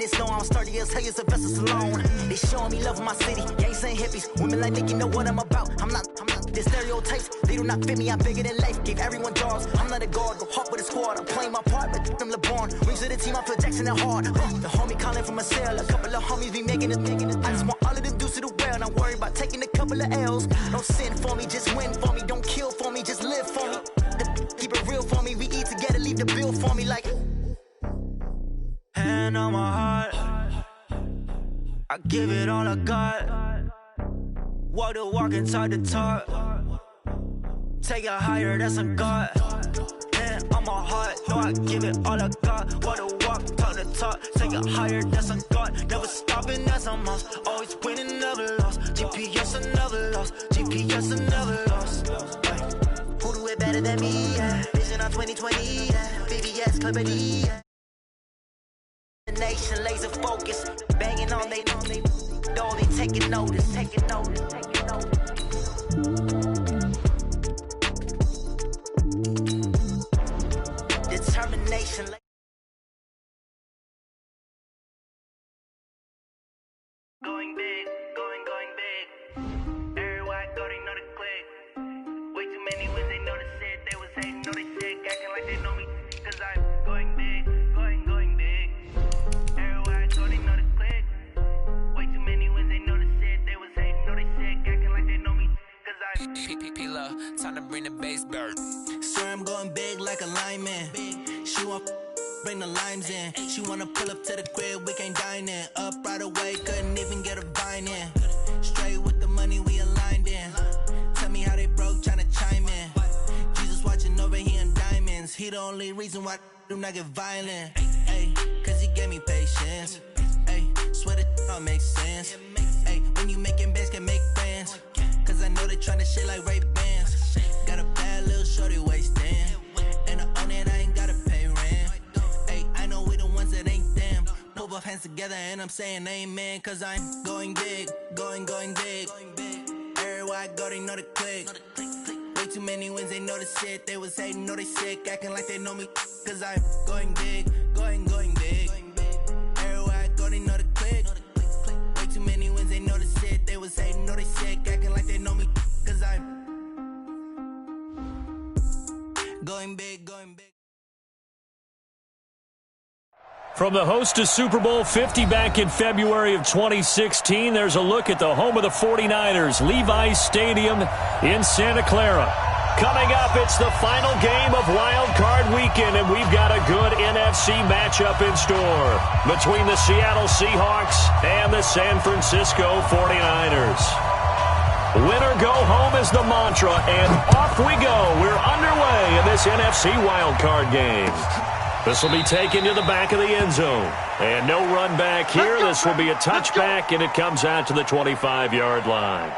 this long. I'm sturdy as hell as a vessel alone. They showing me love in my city. Gangs and hippies. Women like Nick, you know what I'm about. I'm not. The stereotypes, they do not fit me. I'm bigger than life. Gave everyone jobs. I'm not a guard. Go hard with a squad. I'm playing my part, but I'm LeBron. Wings of the team, I feel Jackson and hard. The homie calling from a cell. A couple of homies be making it. I just want all of them dudes to do well. Not worry about taking a couple of L's. Don't sin for me, just win for me. Don't kill for me, just live for me. Keep it real for me. We eat together, leave the bill for me like. Hand on my heart, I give it all I got. Walk the walk and talk the talk. Take it higher, that's a God. Hand on my heart, no, I give it all I got. Walk the walk, talk the talk. Take it higher, that's a God. Never stopping, that's a must. Always winning, never lost. GPS, I never lost. GPS, I never lost. Who do it better than me? Yeah. Vision on 2020. Yeah. VVS, Clarity. Yeah. The nation laser focus, banging on they door, they taking notice. Determination. Going big, going big. Everywhere I go, they know the click. Way too many wins, they know the shit. They was hating, know they sick, acting like they know me. Cause I'm going big, going big. Everywhere I go, they know the click. Way too many wins, they know the shit. They was hating, know they sick, acting like they know me. Cause I'm P-P-P-Love, time to bring the bass bird. Swear I'm going big like a lineman. She want bring the limes in. She wanna pull up to the crib, we can't dine in. Up right away, couldn't even get a vine in. Straight with the money, we aligned in. Tell me how they broke, tryna chime in. Jesus watching over here in diamonds. He the only reason why I do not get violent. Ay, cause he gave me patience. Ay, swear that all makes sense. Ay, when you making bands, can make friends. Cause I know they tryna shit like Ray-Bans. Got a bad little shorty wasting. And I own it, I ain't gotta pay rent. Ay, I know we the ones that ain't them. Move our hands together and I'm saying amen. Cause I'm going big, going big. Everywhere I go, they know the click. Way too many wins, they know the shit. They was hating, know they sick, acting like they know me. Cause I'm going big, going big. Everywhere I go, they know the click. Way too many wins, they know the shit. They was hating, know they sick, acting like they know me. Cause I'm going big. From the host to Super Bowl 50 back in February of 2016, there's a look at the home of the 49ers, Levi's Stadium in Santa Clara. Coming up, it's the final game of Wildcard Weekend, and we've got a good NFC matchup in store between the Seattle Seahawks and the San Francisco 49ers. Winner go home is the mantra, and off we go. We're underway in this NFC wildcard game. This will be taken to the back of the end zone. And no run back here. This will be a touchback, and it comes out to the 25-yard line.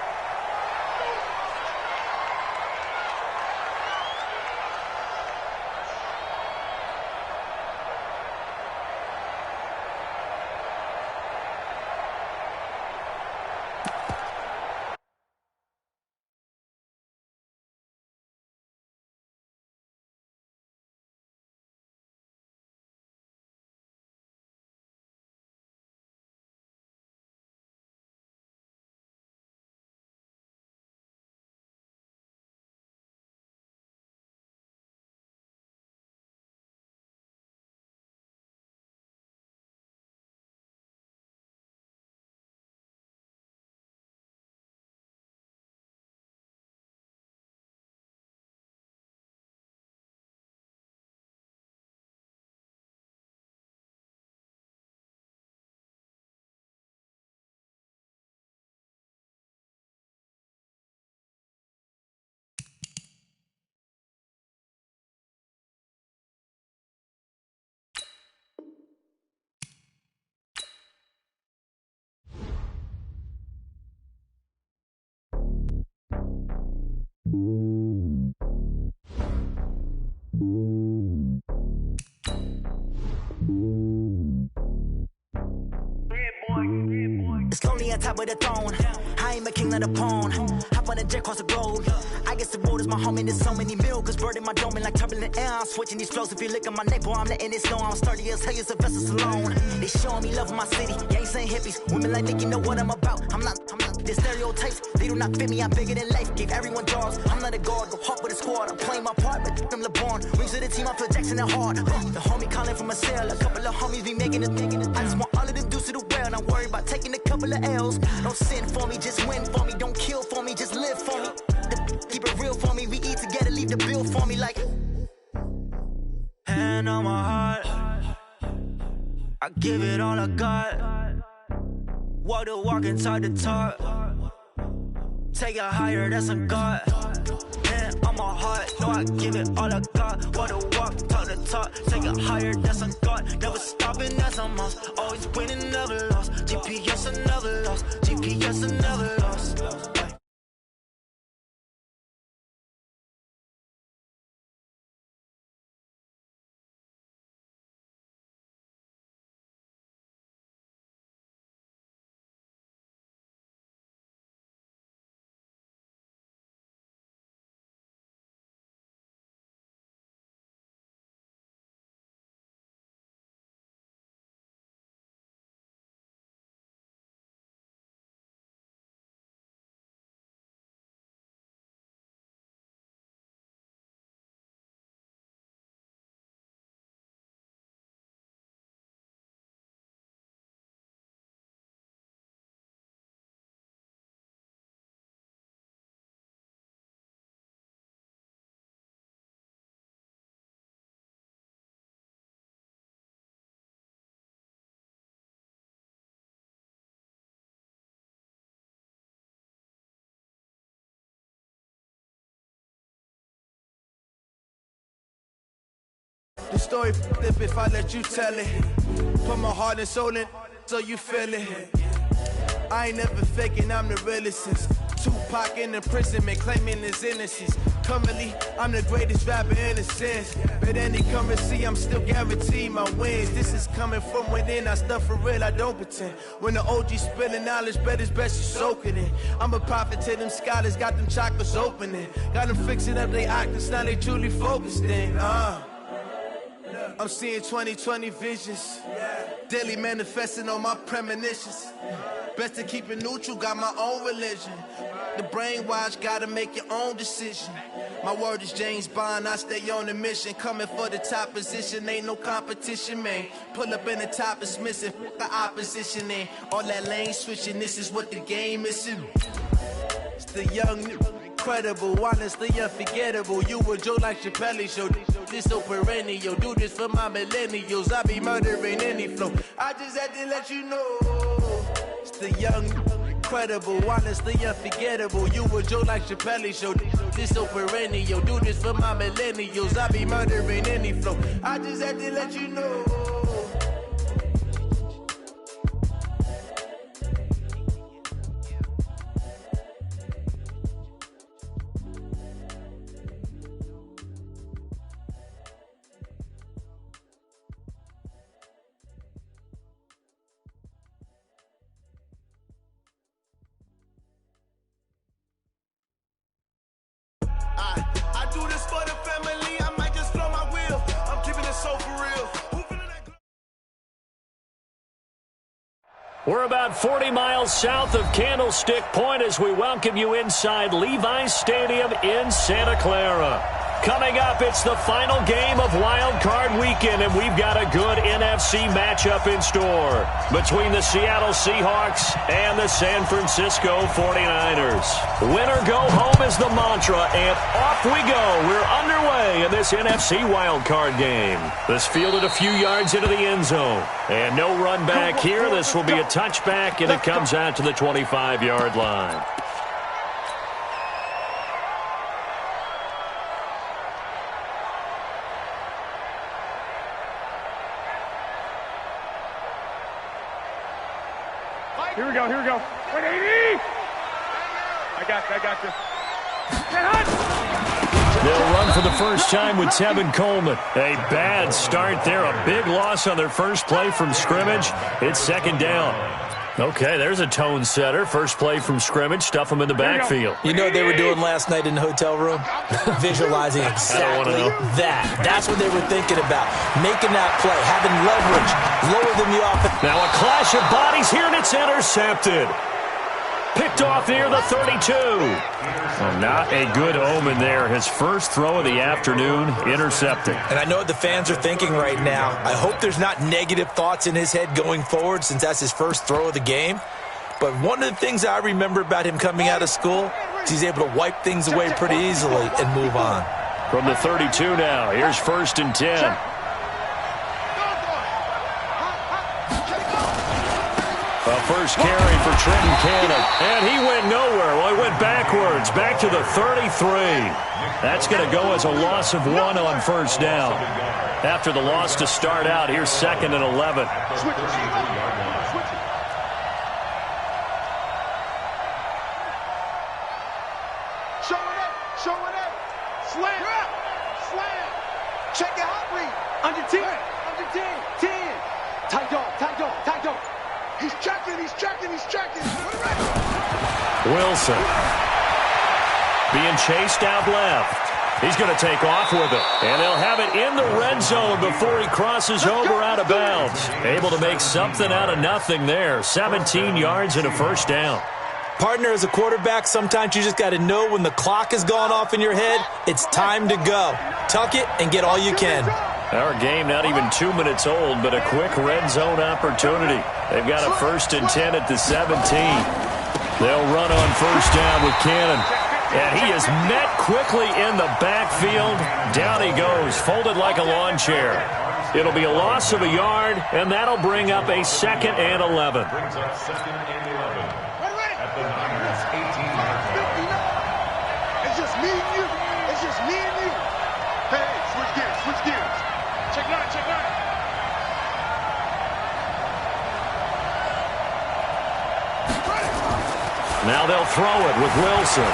Yeah, boy. It's lonely on top of the throne. I ain't a king of the pawn. Hop on a jet across the globe. I guess the road is my home and there's so many milk. Bird in my dome and like turbulent air. I'm switching these flows. If you look at my neck, boy, I'm letting it snow. I'm sturdy as hell, it's a vessel alone. They showing me love in my city. Yeah, ain't saying hippies. Women like Nick, you know what I'm about. I'm not. The stereotypes, they do not fit me. I'm bigger than life. Gave everyone jobs. I'm not a guard. Go hard with a squad. I'm playing my part, but I'm LeBron. Rings to the team, I feel Jackson and hard. The homie calling from a cell. A couple of homies be making it. I just want all of them dudes to the well. Don't worry about taking a couple of L's. Don't sin for me, just win for me. Don't kill for me, just live for me. Keep it real for me. We eat together, leave the bill for me like. Hand on my heart, I give it all I got. Walk the walk and talk the talk. Take it higher, that's a God. Hand on my heart, know I give it all I got. Walk the walk, talk the talk. Take it higher, that's a God. Never stopping, that's a must. Always winning, never lost. GPS, I never lost. GPS, I never lost. The story flip if I let you tell it. Put my heart and soul in so you feel it. I ain't never faking, I'm the realest since Tupac in imprisonment, claiming his innocence. Currently, I'm the greatest rapper in a sense. But any currency, I'm still guaranteed my wins. This is coming from within, I stuff for real, I don't pretend. When the OG spilling knowledge, bet it's best you soak it in. I'm a prophet to them scholars, got them chakras opening. Got them fixing up their octaves, now they truly focused in. I'm seeing 2020 visions, daily manifesting on my premonitions. Best to keep it neutral, got my own religion. The brainwash, gotta make your own decision. My word is James Bond, I stay on the mission. Coming for the top position, ain't no competition, man. Pull up in the top is missing, the opposition in. All that lane switching, this is what the game is. It's the young, incredible, honestly unforgettable. You a joke like Chappelle show. This so perennial, do this for my millennials. I be murdering any flow. I just had to let you know. It's the young, incredible, honestly unforgettable. You a joke like Chappelle show. This so perennial, do this for my millennials. I be murdering any flow. I just had to let you know. I do this for the family, I might just blow my wheel. I'm keeping it so for real. We're about 40 miles south of Candlestick Point as we welcome you inside Levi's Stadium in Santa Clara. Coming up, it's the final game of Wildcard Weekend, and we've got a good NFC matchup in store between the Seattle Seahawks and the San Francisco 49ers. Win or go home is the mantra, and off we go. We're underway in this NFC Wildcard game. This fielded a few yards into the end zone, and no run back here. This will be a touchback, and it comes out to the 25-yard line. Here we go. 180! I got you. They'll run for the first time with Tevin Coleman. A bad start there. A big loss on their first play from scrimmage. It's second down. Okay, there's a tone setter. First play from scrimmage, stuff them in the backfield. You know what they were doing last night in the hotel room? Visualizing exactly that. That's what they were thinking about. Making that play, having leverage, lower than the offense. Now a clash of bodies here, and it's intercepted. Picked off near the 32. Well, not a good omen there. His first throw of the afternoon, intercepted. And I know what the fans are thinking right now. I hope there's not negative thoughts in his head going forward since that's his first throw of the game. But one of the things I remember about him coming out of school is he's able to wipe things away pretty easily and move on. From the 32 now, here's 1st and 10. First carry for Trenton Cannon. And he went nowhere. Well, he went backwards, back to the 33. That's going to go as a loss of 1 on first down. After the loss to start out, here's 2nd and 11. Show it up. Slam. Check it out, read. Under 10. 10. Tight dog. He's checking. Wilson being chased out left. He's going to take off with it. And they'll have it in the red zone before he crosses over out of bounds. Able to make something out of nothing there. 17 yards and a first down. Partner, as a quarterback, sometimes you just got to know when the clock has gone off in your head, it's time to go. Tuck it and get all you can. Our game not even 2 minutes old, but a quick red zone opportunity. They've got a 1st and 10 at the 17. They'll run on first down with Cannon. And he is met quickly in the backfield. Down he goes, folded like a lawn chair. It'll be a loss of a yard, and that'll bring up a 2nd and 11. It's just me and you. Hey, switch gears. Check nine. Now they'll throw it with Wilson.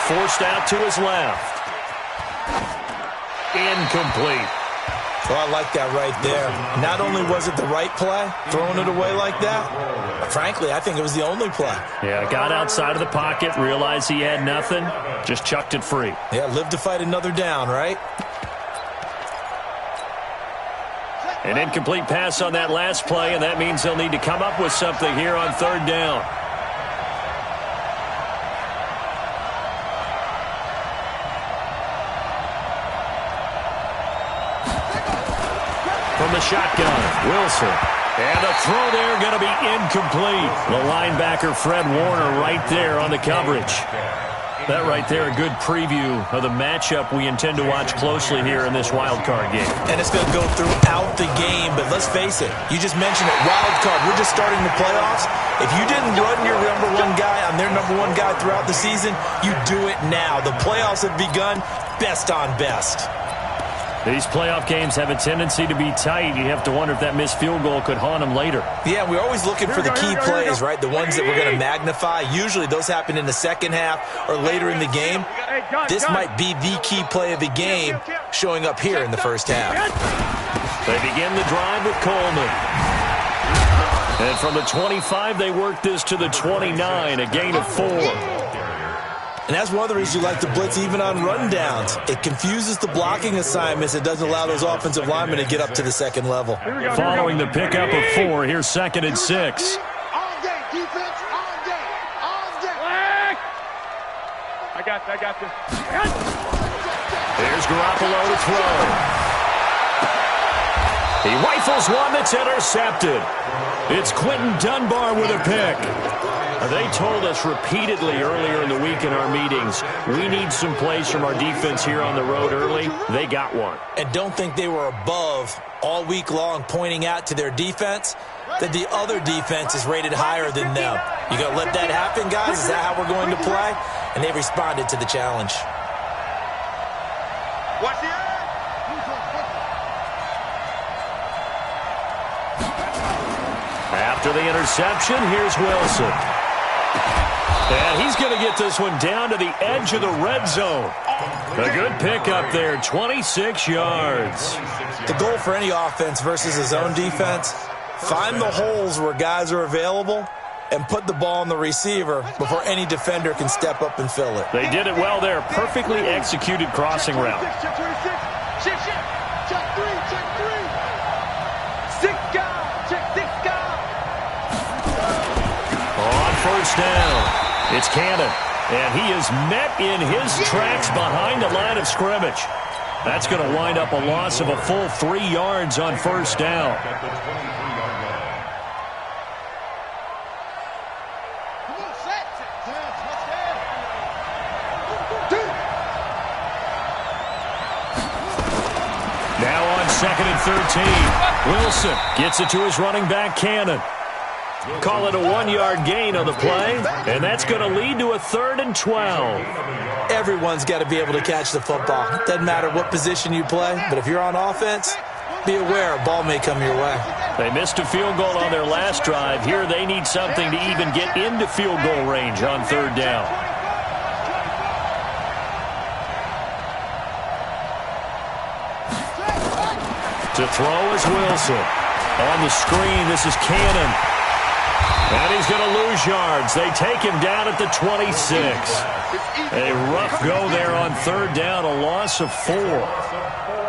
Forced out to his left. Incomplete. Well, I like that right there. Not only was it the right play, throwing it away like that, frankly, I think it was the only play. Yeah, got outside of the pocket, realized he had nothing, just chucked it free. Yeah, live to fight another down, right? An incomplete pass on that last play, and that means they'll need to come up with something here on 3rd down. From the shotgun, Wilson. And a throw there going to be incomplete. The linebacker, Fred Warner, right there on the coverage. That right there, a good preview of the matchup we intend to watch closely here in this wild card game. And it's going to go throughout the game, but let's face it, you just mentioned it, wild card, we're just starting the playoffs. If you didn't run your number 1 guy on their number 1 guy throughout the season, you do it now. The playoffs have begun, best on best. These playoff games have a tendency to be tight. You have to wonder if that missed field goal could haunt them later. Yeah, we're always looking for the key plays, right? The ones that we're going to magnify. Usually those happen in the second half or later in the game. This might be the key play of the game showing up here in the first half. They begin the drive with Coleman. And from the 25, they work this to the 29, a gain of 4. And that's one of the reasons you like to blitz even on rundowns. It confuses the blocking assignments. It doesn't allow those offensive linemen to get up to the second level. Following the pickup of 4, here's 2nd and 6. All day, defense, all day. I got this. Here's Garoppolo to throw. He rifles one that's intercepted. It's Quentin Dunbar with a pick. They told us repeatedly earlier in the week in our meetings, we need some plays from our defense here on the road early. They got one. And don't think they were above all week long pointing out to their defense that the other defense is rated higher than them. You going to let that happen, guys? Is that how we're going to play? And they responded to the challenge. Watch the After the interception, here's Wilson. And he's going to get this one down to the edge of the red zone. A good pickup there, 26 yards. The goal for any offense versus a zone defense, find the holes where guys are available and put the ball on the receiver before any defender can step up and fill it. They did it well there. Perfectly executed crossing route. Check 26. Check 3. Check 3. 6 guys. Check 6 guys. On first down, it's Cannon. And he is met in his tracks behind the line of scrimmage. That's going to wind up a loss of a full 3 yards on first down. Now on 2nd and 13, Wilson gets it to his running back, Cannon. Call it a 1-yard gain on the play, and that's going to lead to a 3rd and 12. Everyone's got to be able to catch the football. Doesn't matter what position you play, but if you're on offense, be aware a ball may come your way. They missed a field goal on their last drive. Here they need something to even get into field goal range on 3rd down. To throw is Wilson. On the screen, this is Cannon. And he's going to lose yards. They take him down at the 26. A rough go there on 3rd down, a loss of 4.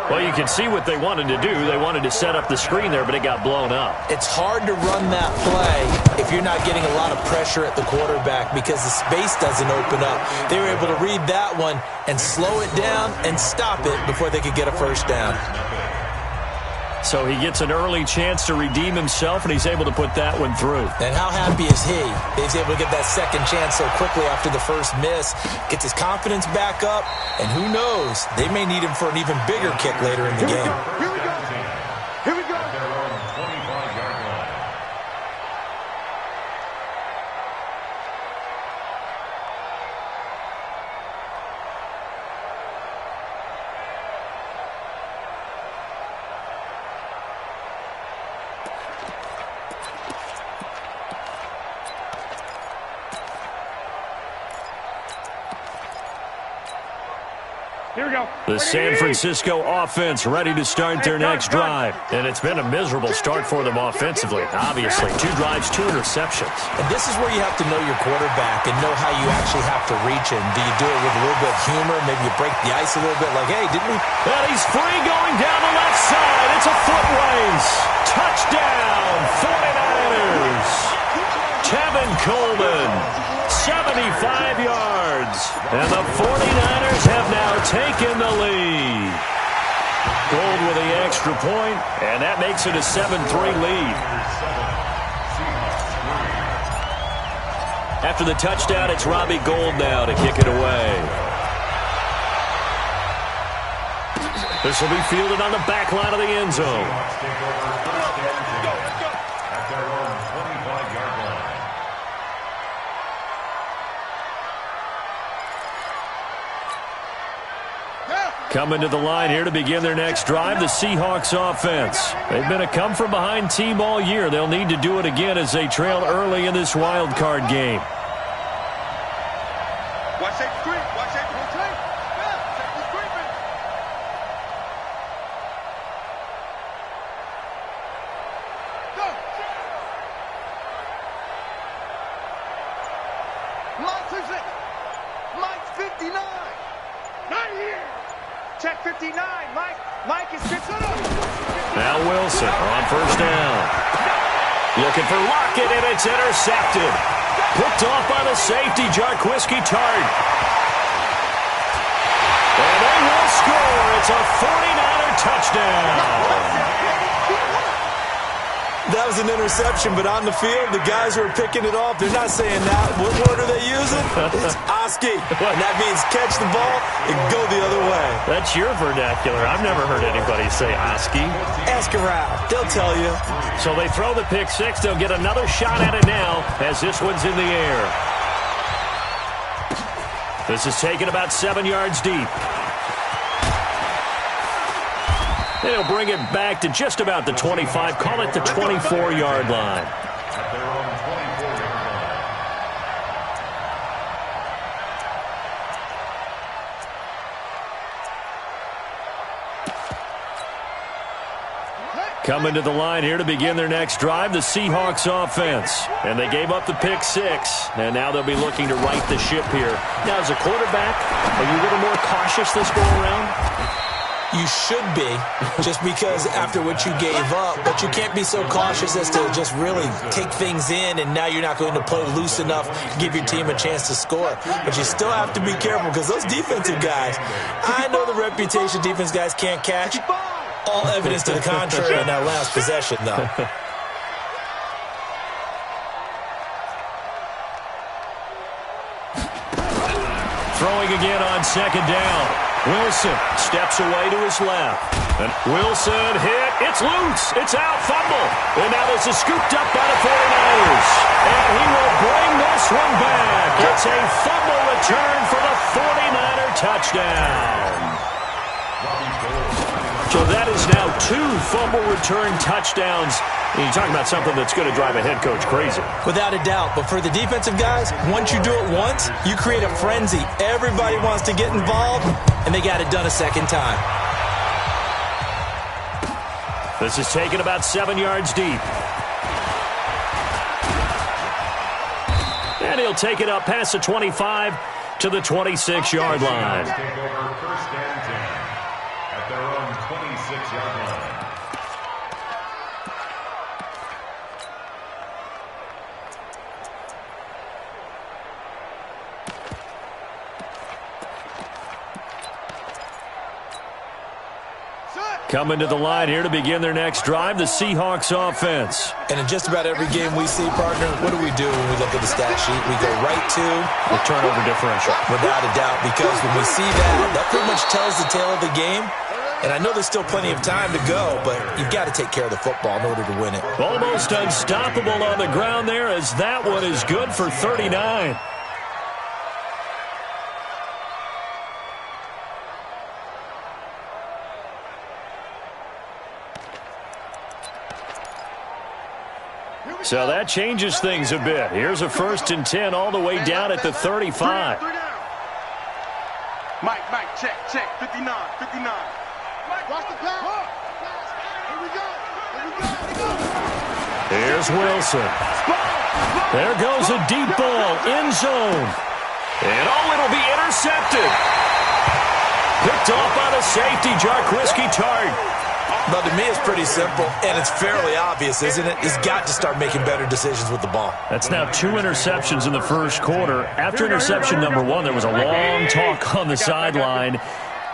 Well, you can see what they wanted to do. They wanted to set up the screen there, but it got blown up. It's hard to run that play if you're not getting a lot of pressure at the quarterback because the space doesn't open up. They were able to read that one and slow it down and stop it before they could get a first down. So he gets an early chance to redeem himself, and he's able to put that one through. And how happy is he? He's able to get that second chance so quickly after the first miss, gets his confidence back up, and who knows, they may need him for an even bigger kick later in the game. Here we go. Here we go. Here we go. The San Francisco offense ready to start their next drive. And it's been a miserable start for them offensively. Obviously, 2 drives, 2 interceptions. And this is where you have to know your quarterback and know how you actually have to reach him. Do you do it with a little bit of humor? Maybe you break the ice a little bit like, hey, didn't we? And he's free going down the left side. It's a foot race. Touchdown, 49ers. Tevin Coleman, 75 yards. And the 49ers have now taken the lead. Gold with the extra point, and that makes it a 7-3 lead. After the touchdown, it's Robbie Gould now to kick it away. This will be fielded on the back line of the end zone. Coming to the line here to begin their next drive, the Seahawks offense. They've been a come-from-behind team all year. They'll need to do it again as they trail early in this wild card game. Watch that screen. Watch that screen. Check the screen. Go. Mike's 59. Not here. Check 59. Mike is 59. Now Wilson on first down. Looking for Lockett, and it's intercepted. Picked off by the safety, Jarquiski Tart. And they will score. It's a 49er touchdown. That was an interception, but on the field, the guys who are picking it off, they're not saying that. What word are they using? It's Oski. And that means catch the ball and go the other way. That's your vernacular. I've never heard anybody say Oski. Ask around. They'll tell you. So they throw the pick six. They'll get another shot at it now as this one's in the air. This is taken about 7 yards deep. They'll bring it back to just about the 25. Call it the 24-yard line. Coming to the line here to begin their next drive, the Seahawks offense. And they gave up the pick 6, and now they'll be looking to right the ship here. Now, as a quarterback, are you a little more cautious this go around? You should be, just because after what you gave up, but you can't be so cautious as to just really take things in, and now you're not going to play loose enough to give your team a chance to score. But you still have to be careful, because those defensive guys, I know the reputation defense guys can't catch. All evidence to the contrary on that last possession, though. Throwing again on second down. Wilson steps away to his left. And Wilson hit. It's loose. It's out. Fumble. And now this is scooped up by the 49ers. And he will bring this one back. It's a fumble return for the 49er touchdown. So that is now 2 fumble return touchdowns. And you're talking about something that's going to drive a head coach crazy. Without a doubt. But for the defensive guys, once you do it once, you create a frenzy. Everybody wants to get involved, and they got it done a second time. This is taken about 7 yards deep. And he'll take it up past the 25 to the 26-yard line. Take over first and 10 at their own 26-yard line. Coming to the line here to begin their next drive, the Seahawks offense. And in just about every game we see, partner, what do we do when we look at the stat sheet? We go right to the turnover differential. Without a doubt, because when we see that, that pretty much tells the tale of the game. And I know there's still plenty of time to go, but you've got to take care of the football in order to win it. Almost unstoppable on the ground there, as that one is good for 39. So that changes things a bit. Here's a 1st and 10 all the way down at the 35. Mike, check, 59. Watch the pass. Here we go. Here's Wilson. There goes a deep ball, end zone. And it'll be intercepted. Picked off by the safety, Jarquiski Tart. But to me, it's pretty simple, and it's fairly obvious, isn't it? He's got to start making better decisions with the ball. That's now 2 interceptions in the first quarter. After interception number 1, there was a long talk on the sideline,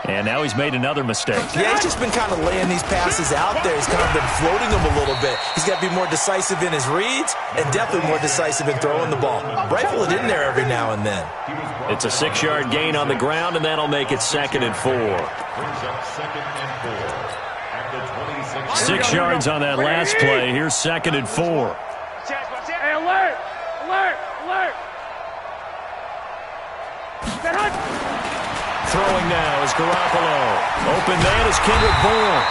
and now he's made another mistake. Yeah, he's just been kind of laying these passes out there. He's kind of been floating them a little bit. He's got to be more decisive in his reads and definitely more decisive in throwing the ball. Rifle it in there every now and then. It's a 6-yard gain on the ground, and that'll make it 2nd and 4. 6 yards on that last play. Here's 2nd and 4. Hey, alert! Throwing now is Garoppolo. Open man is Kendrick Bourne.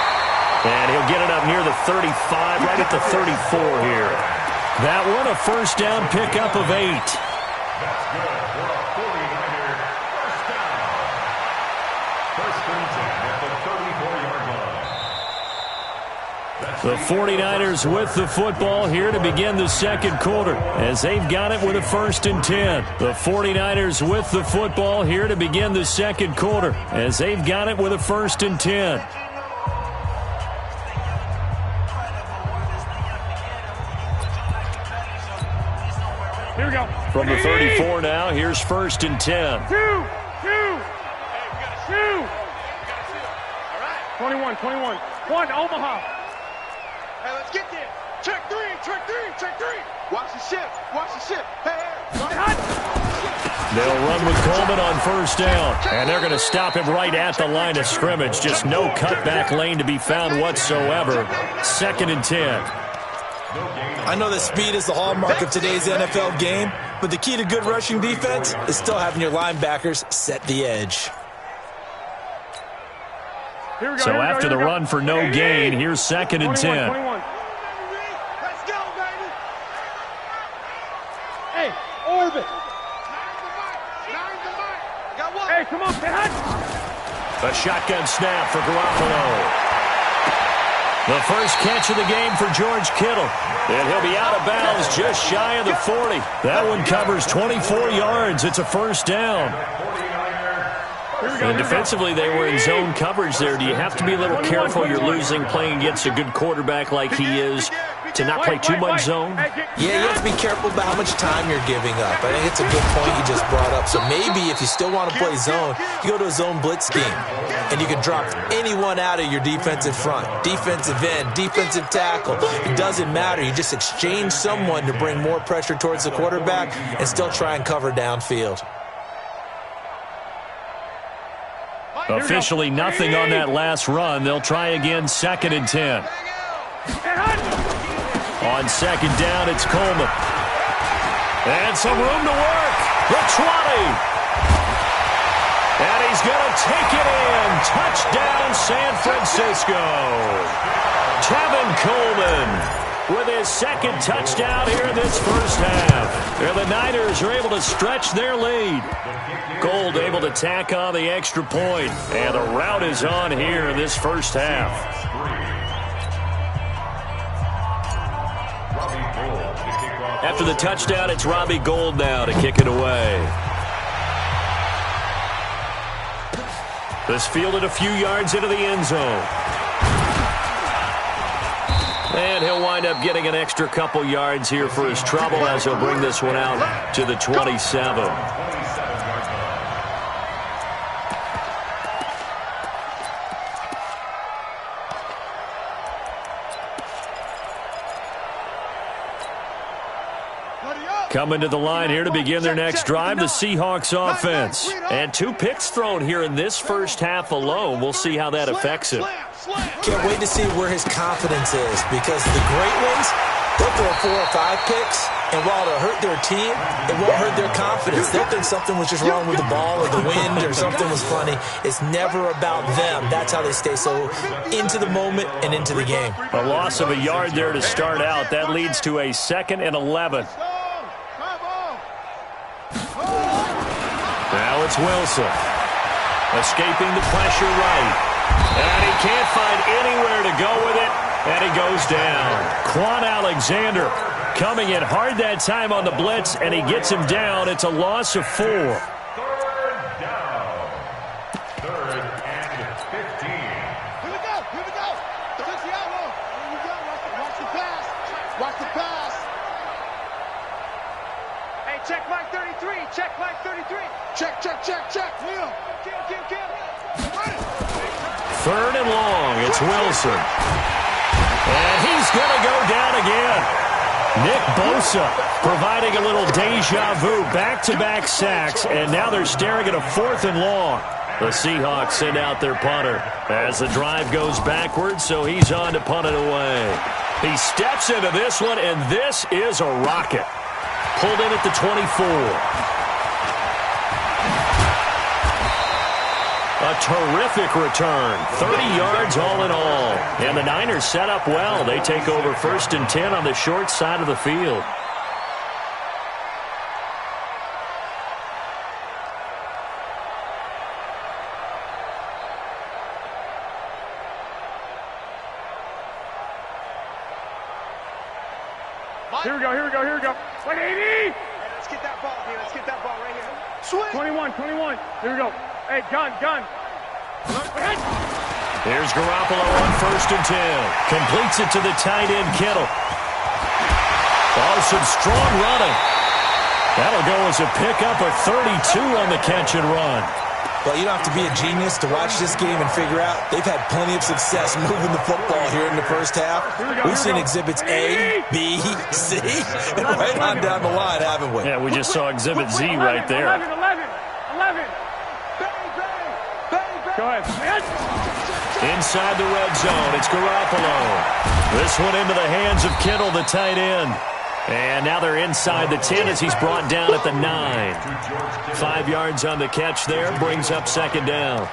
And he'll get it up near the 35, right at the 34 here. That one a first down pickup of 8. That's good for a 49er first down. 1st and 10 at the 34-yard line. The 49ers with the football here to begin the second quarter as they've got it with a 1st and 10. The 49ers with the football here to begin the second quarter as they've got it with a 1st and 10. Here we go. From the 34 now, here's 1st and 10. 21. 1, Omaha. Hey, let's get there. Check three. Watch the ship. Hey. They'll run with Coleman on 1st down, and they're going to stop him right at the line of scrimmage. Just no cutback lane to be found whatsoever. 2nd and 10. I know that speed is the hallmark of today's NFL game, but the key to good rushing defense is still having your linebackers set the edge. So after the run for no gain, here's 2nd and 10. 21. Let's go, baby. Hey, orbit. Hey, come on, a shotgun snap for Garoppolo. The first catch of the game for George Kittle. And he'll be out of bounds just shy of the 40. That one covers 24 yards. It's a first down. And defensively, they were in zone coverage there. Do you have to be a little careful? You're losing playing against a good quarterback like he is to not play too much zone? Yeah, you have to be careful about how much time you're giving up. I think it's a good point you just brought up. So maybe if you still want to play zone, you go to a zone blitz scheme, and you can drop anyone out of your defensive front, defensive end, defensive tackle. It doesn't matter. You just exchange someone to bring more pressure towards the quarterback and still try and cover downfield. Officially nothing on that last run. They'll try again, 2nd and 10. On 2nd down, it's Coleman. And some room to work. The 20. And he's going to take it in. Touchdown, San Francisco. Tevin Coleman with his 2nd touchdown here in this first half. And the Niners are able to stretch their lead. Gold able to tack on the extra point. And the rout is on here in this first half. After the touchdown, it's Robbie Gould now to kick it away. This fielded a few yards into the end zone. And he'll wind up getting an extra couple yards here for his trouble as he'll bring this one out to the 27. Coming to the line here to begin their next drive, the Seahawks offense. And 2 picks thrown here in this first half alone. We'll see how that affects him. Can't wait to see where his confidence is, because the great ones, they'll throw 4 or 5 picks, and while it'll hurt their team, it won't hurt their confidence. They'll think something was just wrong with the ball or the wind or something was funny. It's never about them. That's how they stay so into the moment and into the game. A loss of a yard there to start out. That leads to a 2nd and 11. Now it's Wilson. Escaping the pressure right. And he can't find anywhere to go with it. And he goes down. Quan Alexander coming in hard that time on the blitz, and he gets him down. It's a loss of 4. 3rd down. 3rd and 15. Here we go. Touch the outlaw. Here we go. Watch the pass. Watch the pass. Hey, check mark 33. Check mark 33. Check. Leo. Kill. 3rd and long. It's Wilson. And he's going to go down again. Nick Bosa providing a little deja vu. Back-to-back sacks, and now they're staring at a 4th and long. The Seahawks send out their punter as the drive goes backwards, so he's on to punt it away. He steps into this one, and this is a rocket. Pulled in at the 24. A terrific return. 30 yards all in all. And the Niners set up well. They take over 1st and 10 on the short side of the field. Here we go. 180! Let's get that ball here. Let's get that ball right here. Swing. 21. Here we go. Hey, gun. Here's Garoppolo on 1st and 10. Completes it to the tight end, Kittle. Oh, some strong running. That'll go as a pickup of 32 on the catch and run. Well, you don't have to be a genius to watch this game and figure out they've had plenty of success moving the football here in the first half. We've seen exhibits A, B, C, and right on down the line, haven't we? Yeah, we just saw exhibit Z right there. 11. Go ahead. Inside the red zone, it's Garoppolo. This one into the hands of Kittle, the tight end. And now they're inside the 10 as he's brought down at the 9. 5 yards on the catch there, brings up 2nd down.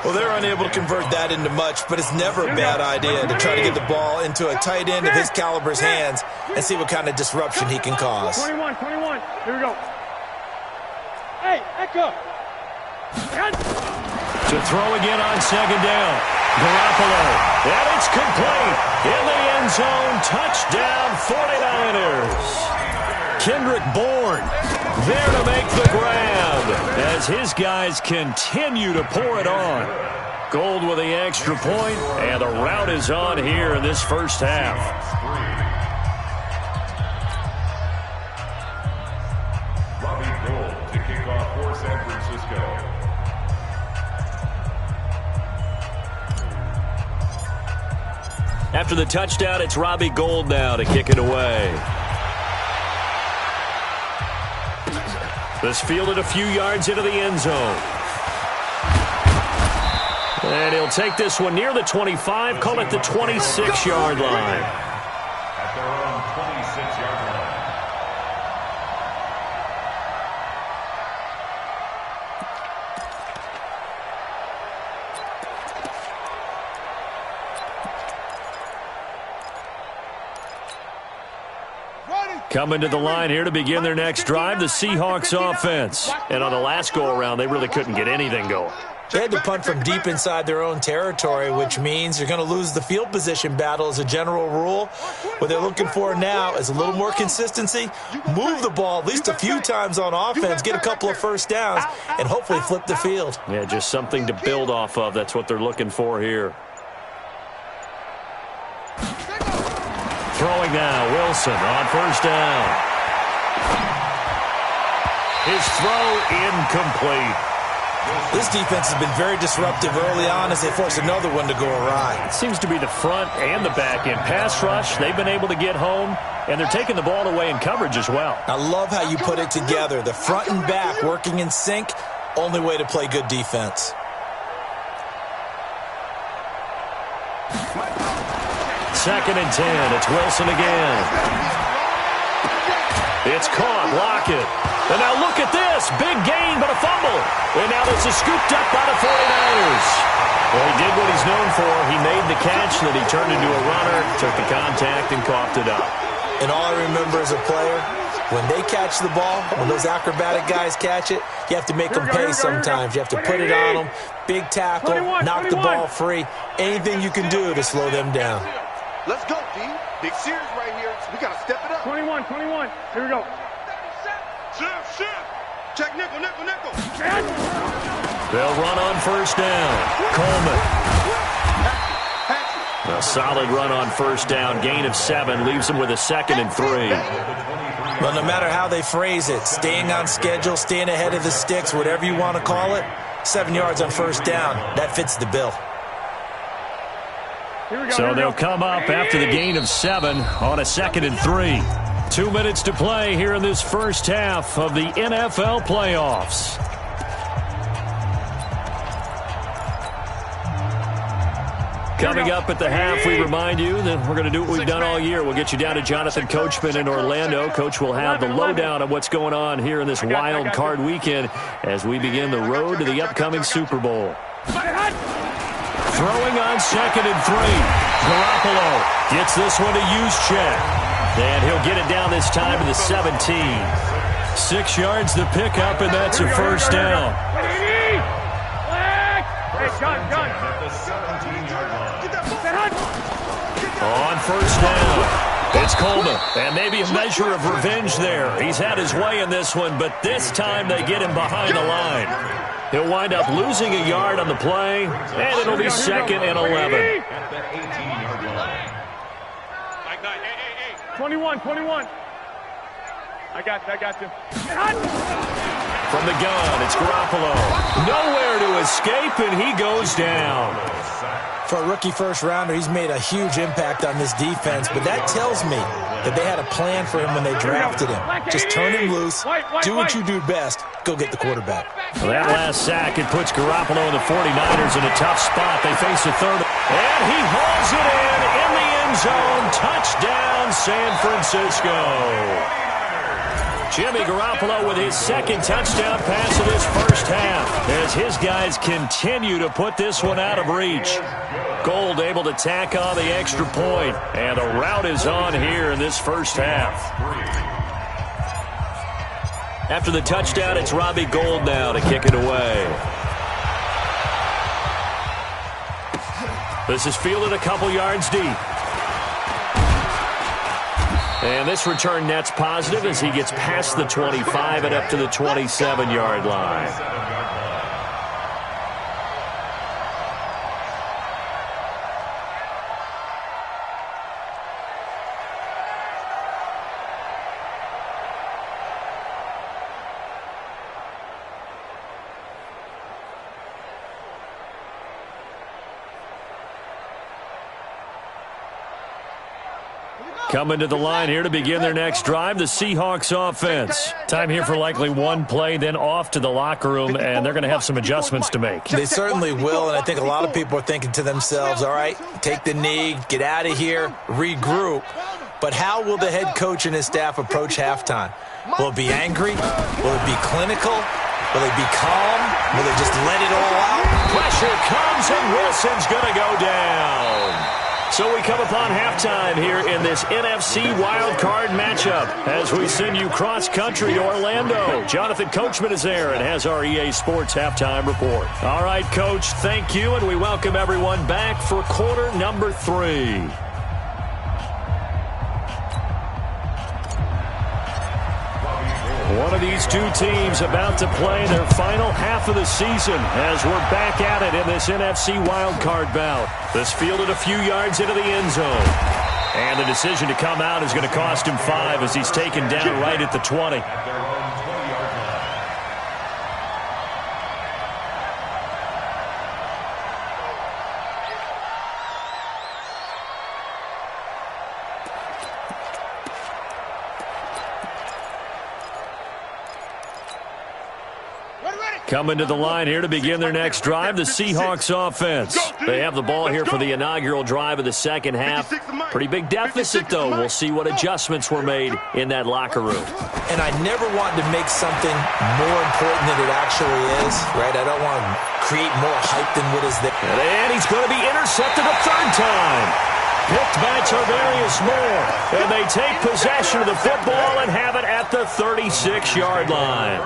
Well, they're unable to convert that into much, but it's never a bad idea to try to get the ball into a tight end of his caliber's hands and see what kind of disruption he can cause. 21. Here we go. Hey, Echo. To throw again on 2nd down. Garoppolo, and it's complete. In the end zone, touchdown 49ers. Kendrick Bourne there to make the grab as his guys continue to pour it on. Gold with the extra point, and the rout is on here in this first half. Robbie Gould to kick off for San Francisco. After the touchdown, it's Robbie Gould now to kick it away. This fielded a few yards into the end zone. And he'll take this one near the 25, call it the 26-yard line. At their own 26-yard line. Coming to the line here to begin their next drive, the Seahawks offense. And on the last go-around, they really couldn't get anything going. They had to punt from deep inside their own territory, which means you're going to lose the field position battle as a general rule. What they're looking for now is a little more consistency, move the ball at least a few times on offense, get a couple of first downs, and hopefully flip the field. Yeah, just something to build off of. That's what they're looking for here. Throwing now, Wilson on first down. His throw incomplete. This defense has been very disruptive early on as they force another one to go awry. It seems to be the front and the back end. Pass rush, they've been able to get home, and they're taking the ball away in coverage as well. I love how you put it together. The front and back working in sync, only way to play good defense. Second and 10. It's Wilson again. It's caught. Lock it. And now look at this. Big gain, but a fumble. And now this is scooped up by the 49ers. Well, he did what he's known for. He made the catch that he turned into a runner, took the contact, and coughed it up. And all I remember as a player, when they catch the ball, when those acrobatic guys catch it, you have to make them pay sometimes. You have to put it on them. Big tackle, knock the ball free. Anything you can do to slow them down. Let's go, D. Big series right here. So we got to step it up. 21. Here we go. Shift. Check nickel. They'll run on first down. Coleman. A solid run on first down. Gain of 7 leaves them with a 2nd and 3. Well, no matter how they phrase it, staying on schedule, staying ahead of the sticks, whatever you want to call it, 7 yards on first down. That fits the bill. So they'll come up after the gain of 7 on a 2nd and 3. 2 minutes to play here in this first half of the NFL playoffs. Coming up at the half, we remind you that we're going to do what we've done all year. We'll get you down to Jonathan Coachman in Orlando. Coach will have the lowdown of what's going on here in this wild card weekend as we begin the road to the upcoming Super Bowl. Throwing on 2nd and 3. Garoppolo gets this one to Juszczyk. And he'll get it down this time to the 17. 6 yards to pick up, and that's a first down. On first down, it's Coleman. And maybe a measure of revenge there. He's had his way in this one, but this time they get him behind the line. He'll wind up losing a yard on the play, and it'll be 2nd and 11. 21. I got you. From the gun, it's Garoppolo. Nowhere to escape, and he goes down. For a rookie first-rounder, he's made a huge impact on this defense, but that tells me that they had a plan for him when they drafted him. Just turn him loose, do what you do best, go get the quarterback. Well, that last sack, it puts Garoppolo and the 49ers in a tough spot. They face a third, and he hauls it in the end zone. Touchdown, San Francisco. Jimmy Garoppolo with his 2nd touchdown pass of this first half as his guys continue to put this one out of reach. Gould able to tack on the extra point, and the rout is on here in this first half. After the touchdown, it's Robbie Gould now to kick it away. This is fielded a couple yards deep. And this return net's positive as he gets past the 25 and up to the 27-yard line. Coming to the line here to begin their next drive, the Seahawks offense. Time here for likely one play, then off to the locker room, and they're going to have some adjustments to make. They certainly will, and I think a lot of people are thinking to themselves, all right, take the knee, get out of here, regroup. But how will the head coach and his staff approach halftime? Will it be angry? Will it be clinical? Will it be calm? Will they just let it all out? Pressure comes, and Wilson's going to go down. So we come upon halftime here in this NFC Wildcard matchup as we send you cross-country to Orlando. Jonathan Coachman is there and has our EA Sports halftime report. All right, Coach, thank you, and we welcome everyone back for quarter number 3. One of these two teams about to play their final half of the season as we're back at it in this NFC wildcard bout. This fielded a few yards into the end zone. And the decision to come out is going to cost him 5 as he's taken down right at the 20. Coming to the line here to begin their next drive, the Seahawks offense. They have the ball here for the inaugural drive of the second half. Pretty big deficit, though. We'll see what adjustments were made in that locker room. And I never want to make something more important than it actually is, right? I don't want to create more hype than what is there. And he's going to be intercepted a third time. Picked by Tarvarius Moore. And they take possession of the football and have it at the 36-yard line.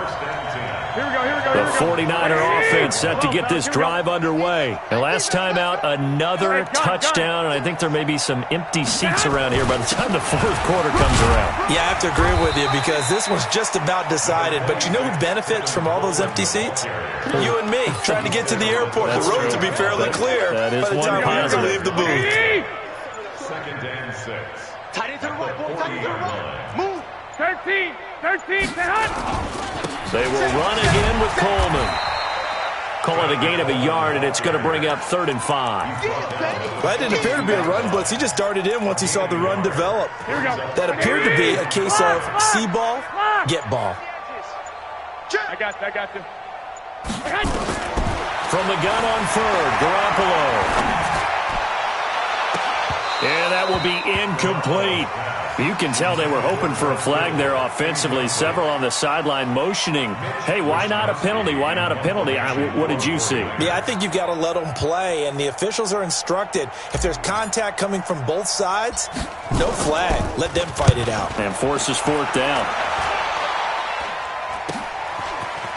The 49er offense set to get this drive underway. And last time out, another touchdown. And I think there may be some empty seats around here by the time the fourth quarter comes around. Yeah, I have to agree with you because this one's just about decided. But you know who benefits from all those empty seats? You and me, trying to get to the airport. The roads will be fairly clear by the time we have to leave the booth. 2nd and 6. Tight end to the right, ball, tight end to the right. Move. 13, stay hot. They will run again with Coleman. Call it a gain of a yard, and it's going to bring up 3rd and 5. That didn't appear to be a run blitz. He just darted in once he saw the run develop. That appeared to be a case of see ball, get ball. I got you. From the gun on 3rd, Garoppolo. And that will be incomplete. You can tell they were hoping for a flag there offensively. Several on the sideline motioning, hey, why not a penalty? Why not a penalty? What did you see? Yeah, I think you've got to let them play, and the officials are instructed. If there's contact coming from both sides, no flag. Let them fight it out. And forces 4th down.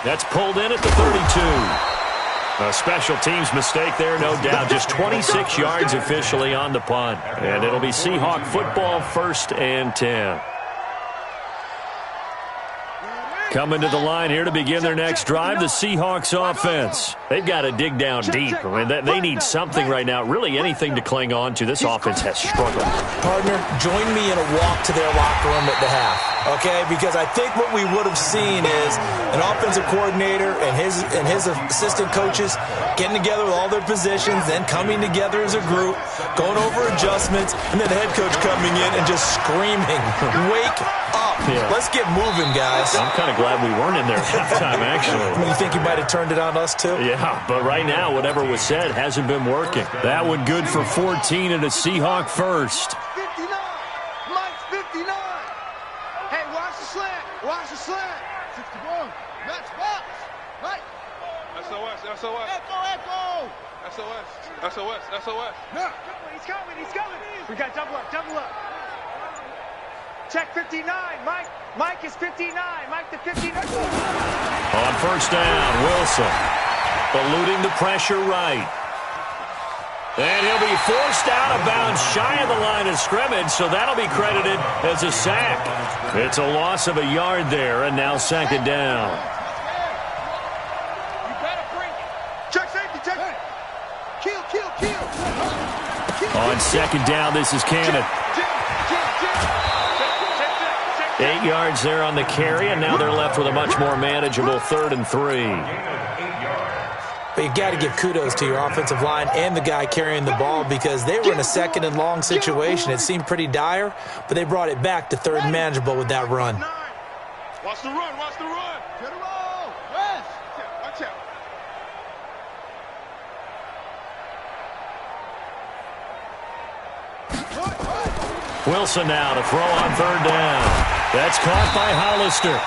That's pulled in at the 32. A special teams mistake there, no doubt. Just 26 yards officially on the punt. And it'll be Seahawk football, 1st and 10. Coming to the line here to begin their next drive, the Seahawks offense. They've got to dig down deep. I mean, they need something right now, really anything to cling on to. This offense has struggled. Partner, join me in a walk to their locker room at the half, okay? Because I think what we would have seen is an offensive coordinator and his assistant coaches getting together with all their positions, then coming together as a group, going over adjustments, and then the head coach coming in and just screaming, wake up. Yeah. Let's get moving, guys. I'm kind of glad we weren't in there at halftime, actually. You think you might have turned it on us, too? Yeah, but right now, whatever was said hasn't been working. That one good for 14 and a Seahawk first. 59. Mike's 59. Hey, watch the slant. Watch the slant. 61. Match box. Mike. SOS. Echo. SOS. No. He's coming. We got double up. Check 59. Mike is 59. Mike to 59. On 1st down, Wilson eluding the pressure right. And he'll be forced out of bounds shy of the line of scrimmage, so that'll be credited as a sack. It's a loss of a yard there, and now second down. You better bring it. Check safety, check. Kill. On second down, this is Cannon. 8 yards there on the carry, and now they're left with a much more manageable 3rd and 3. But you got to give kudos to your offensive line and the guy carrying the ball because they were in a 2nd and long situation. It seemed pretty dire, but they brought it back to 3rd and manageable with that run. Watch the run. Get a roll. West. Watch out. Wilson now to throw on 3rd down. That's caught by Hollister.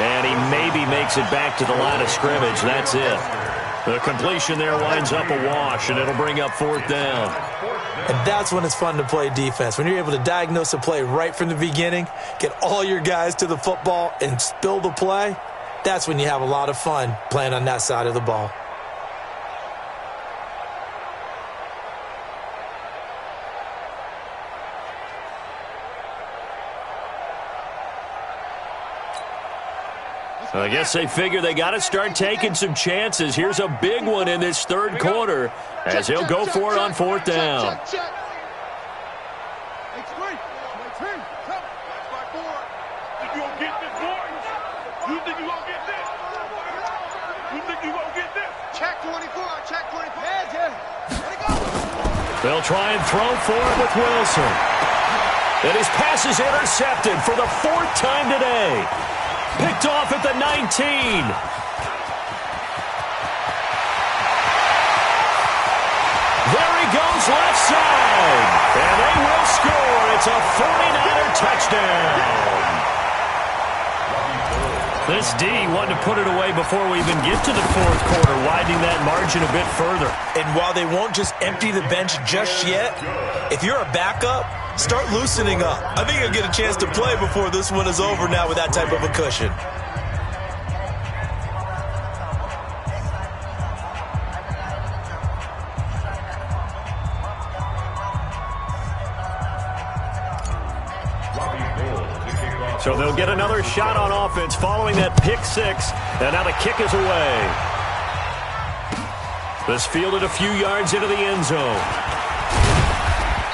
And he maybe makes it back to the line of scrimmage. That's it. The completion there winds up a wash, and it'll bring up 4th down. And that's when it's fun to play defense. When you're able to diagnose a play right from the beginning, get all your guys to the football, and spill the play, that's when you have a lot of fun playing on that side of the ball. I guess they figure they got to start taking some chances. Here's a big one in this 3rd quarter as he'll go for it on 4th down. They'll try and throw for it with Wilson. And his pass is intercepted for the 4th time today. Picked off at the 19. There he goes left side. And they will score. It's a 49er touchdown. This D wanted to put it away before we even get to the 4th quarter, widening that margin a bit further. And while they won't just empty the bench just yet, if you're a backup, start loosening up. I think you'll get a chance to play before this one is over now with that type of a cushion. So they'll get another shot on offense following that pick 6, and now the kick is away. This fielded a few yards into the end zone.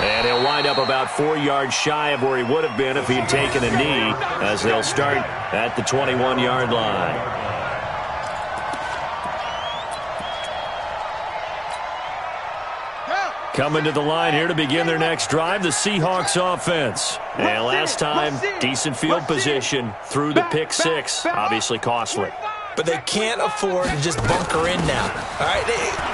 And he'll wind up about 4 yards shy of where he would have been if he had taken a knee, as they'll start at the 21-yard line. Coming to the line here to begin their next drive, the Seahawks offense. And last time, decent field position through the pick 6, obviously costly. But they can't afford to just bunker in now. All right,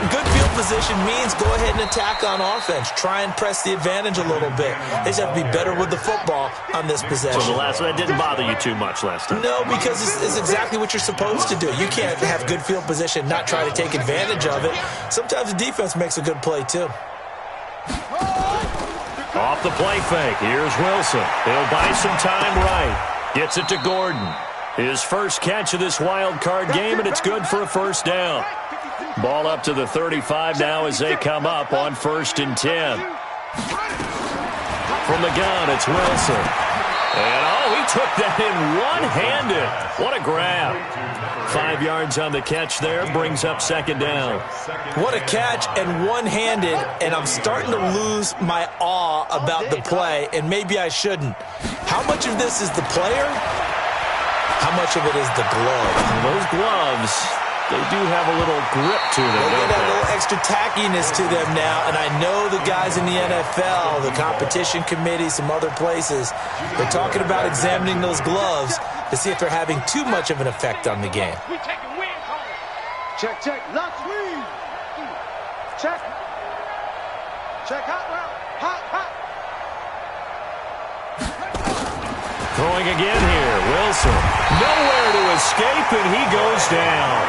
good field position means go ahead and attack on offense. Try and press the advantage a little bit. They just have to be better with the football on this possession. So that didn't bother you too much last time? No, because it's exactly what you're supposed to do. You can't have good field position, not try to take advantage of it. Sometimes the defense makes a good play, too. Off the play fake, here's Wilson. He'll buy some time right. Gets it to Gordon. His first catch of this wild card game, and it's good for a 1st down. Ball up to the 35 now as they come up on 1st and 10. From the gun, it's Wilson. And, he took that in one-handed. What a grab. 5 yards on the catch there, brings up 2nd down. What a catch and one-handed, and I'm starting to lose my awe about the play, and maybe I shouldn't. How much of this is the player? How much of it is the glove? Those gloves, they do have a little grip to them. They get a little extra tackiness to them now, and I know the guys in the NFL, the competition committee, some other places, they're talking about examining those gloves to see if they're having too much of an effect on the game. We taking wins home. Check. Lock swing. Check. Hot route. Hot. Throwing again here, Wilson. Nowhere to escape, and he goes down.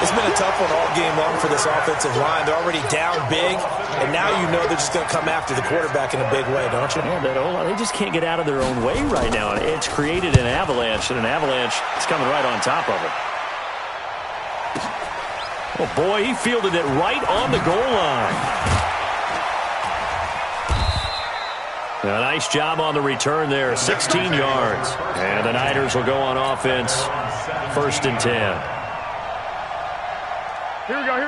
It's been a tough one all game long for this offensive line. They're already down big, and now you know they're just going to come after the quarterback in a big way, don't you? Yeah, they just can't get out of their own way right now. It's created an avalanche, and an avalanche is coming right on top of it. Oh, boy, he fielded it right on the goal line. A nice job on the return there, 16 yards. And the Niners will go on offense, 1st and 10.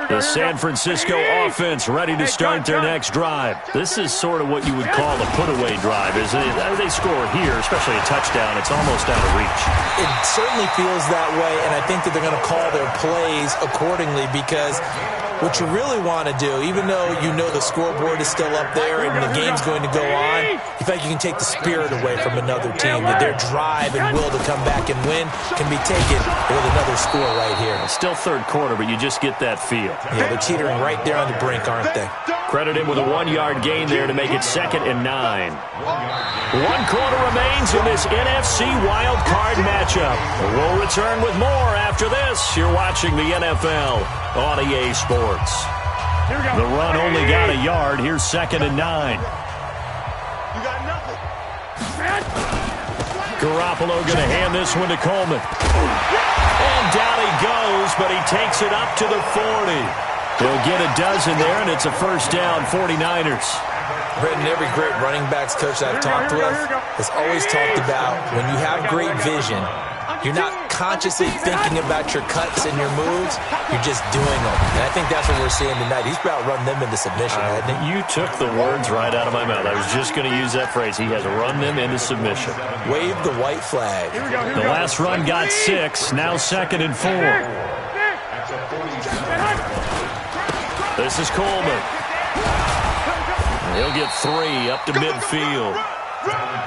The San Francisco offense ready to start their next drive. This is sort of what you would call a put-away drive, isn't it? They score here, especially a touchdown. It's almost out of reach. It certainly feels that way, and I think that they're going to call their plays accordingly because what you really want to do, even though you know the scoreboard is still up there and the game's going to go on, you feel like you can take the spirit away from another team, that their drive and will to come back and win can be taken with another score right here. Still third quarter, but you just get that feel. Yeah, they're teetering right there on the brink, aren't they? Credit him with a 1-yard gain there to make it 2nd and 9. 1 quarter remains in this NFC Wildcard matchup. We'll return with more after this. You're watching the NFL on EA Sports. The run only got a yard. Here's 2nd and 9. You got nothing. Garoppolo going to hand this one to Coleman. And down he goes, but he takes it up to the 40. He'll get a dozen there, and it's a 1st down, 49ers. Brendan, every great running backs coach I've talked with has always talked about when you have great vision, you're not consciously thinking about your cuts and your moves, you're just doing them. And I think that's what we're seeing tonight. He's about run them into submission, hasn't he? You took the words right out of my mouth. I was just going to use that phrase. He has run them into submission. Wave the white flag. The last run got 6, now 2nd and 4. This is Coleman. He'll get 3 up to midfield.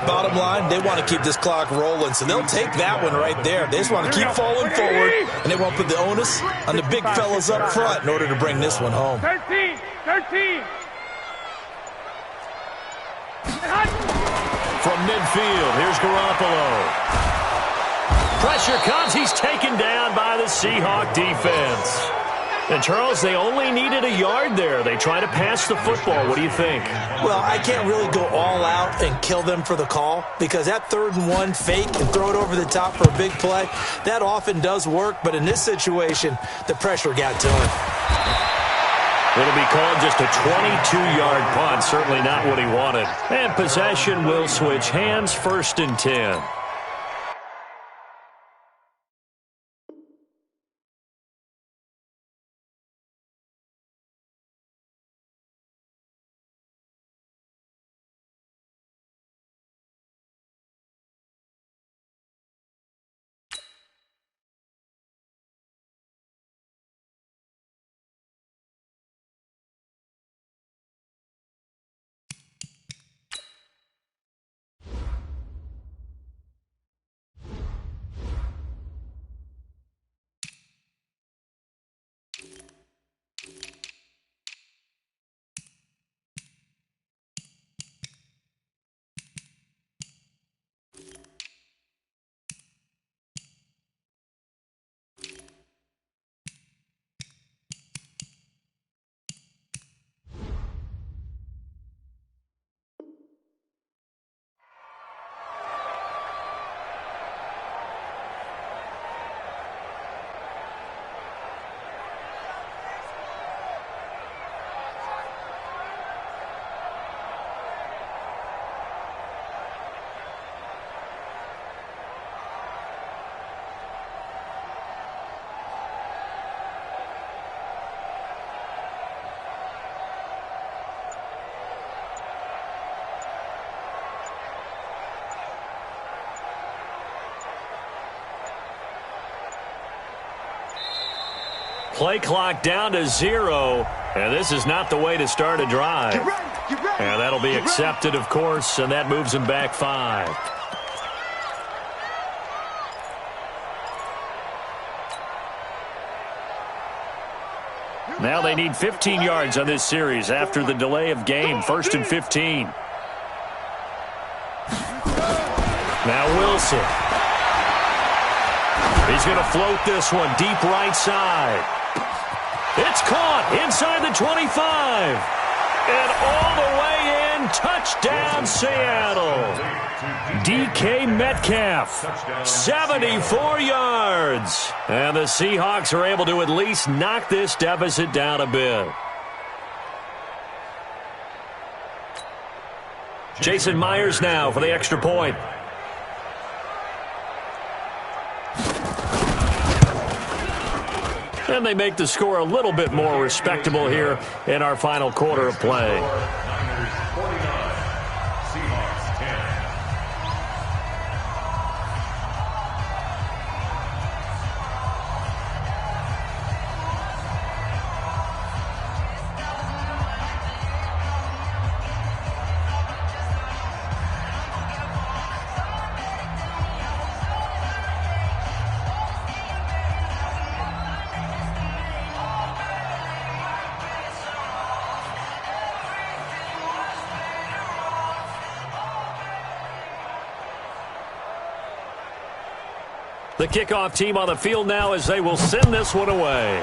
Bottom line, they want to keep this clock rolling, so they'll take that one right there. They just want to keep falling forward, and they won't put the onus on the big fellas up front in order to bring this one home. 13. From midfield, here's Garoppolo. Pressure comes. He's taken down by the Seahawk defense. And, Charles, they only needed a yard there. They try to pass the football. What do you think? Well, I can't really go all out and kill them for the call because that 3rd and 1 fake and throw it over the top for a big play, that often does work. But in this situation, the pressure got to him. It'll be called just a 22-yard punt. Certainly not what he wanted. And possession will switch hands, 1st and 10. Play clock down to 0, and this is not the way to start a drive. And that'll be accepted, of course, and that moves him back 5. Now they need 15 yards on this series after the delay of game. 1st and 15. Now Wilson. He's going to float this one deep right side. It's caught inside the 25. And all the way in, touchdown Seattle. DK Metcalf, 74 yards. And the Seahawks are able to at least knock this deficit down a bit. Jason Myers now for the extra point. And they make the score a little bit more respectable here in our final quarter of play. Niners 49, Seahawks 10. The kickoff team on the field now as they will send this one away.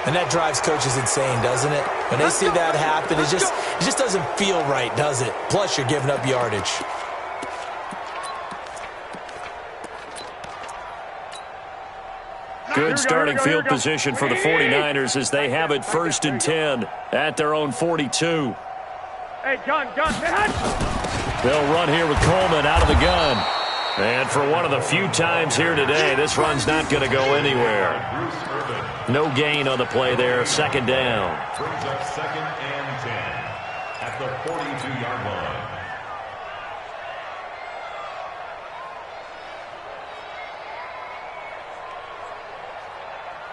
And that drives coaches insane, doesn't it? When they see that happen, it just doesn't feel right, does it? Plus, you're giving up yardage. Good starting field position for the 49ers as they have it 1st and 10 at their own 42. Hey, gun, They'll run here with Coleman out of the gun. And for one of the few times here today, this run's not going to go anywhere. No gain on the play there, 2nd down. Brings up 2nd and 10 at the 42-yard line.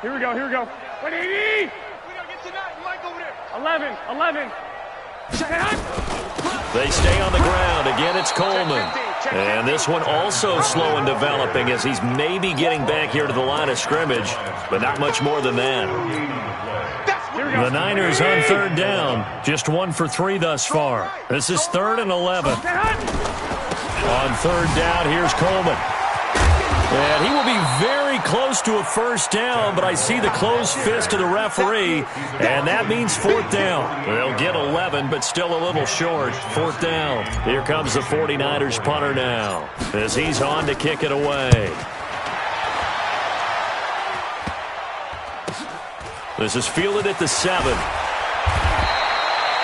Here we go. 180! We gotta get to that. Mike over there. 11. They stay on the ground. Again, it's Coleman. And this one also slow in developing as he's maybe getting back here to the line of scrimmage, but not much more than that. The Niners on 3rd down. Just 1 for 3 thus far. This is 3rd and 11. On 3rd down, here's Coleman. And he will be very close to a 1st down, but I see the closed fist of the referee, and that means 4th down. They'll get 11, but still a little short. 4th down. Here comes the 49ers punter now as he's on to kick it away. This is fielded at the 7.